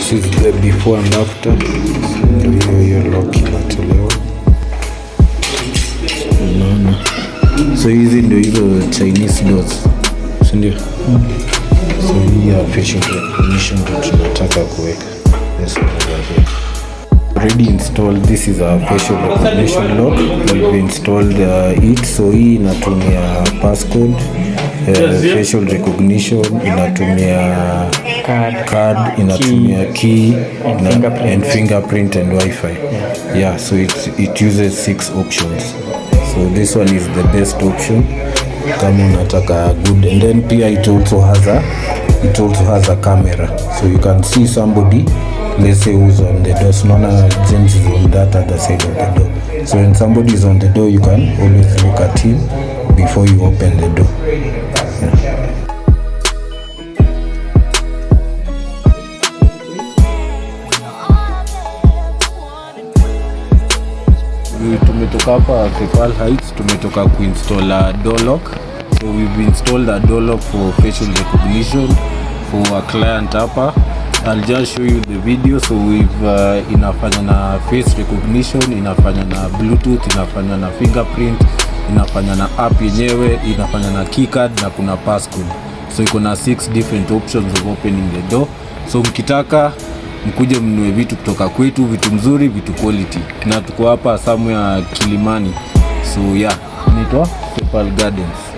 This is the before and after. Hiyo lock inatolewa. Unaona. So hizi ndio hizo Chinese doors. Si ndio? So hii ya facial recognition ndio tunataka kuweka. This one over here. Already installed. This is a facial recognition lock. We've installed it. So hii inatumia passcode, facial recognition, inatumia card, inatumia key and fingerprint and Wi-Fi. Yeah, so it uses 6 options. So this one is the best option kama unataka good. And then pia it also has a camera, so you can see somebody, let's say, who's on the door. So Nona James is on that other side of the door. So when somebody is on the door, you can always look at him before you open the door. Yeah. Tumetoka hapa Kepal Heights, tumetoka kuinstall door lock. So we've installed a door lock for facial recognition for a client hapa. I'll just show you the video. So we've inafanya na face recognition, inafanya na bluetooth, inafanya na fingerprint, inafanya na app yenyewe, inafanya na keycard na kuna passcode. So iko na 6 different options of opening the door. So mkitaka mkuje mnunue vitu kutoka kwetu, vitu mzuri, vitu quality. Na tuko hapa somewhere Kilimani. So yeah, inaitwa Kepal Gardens.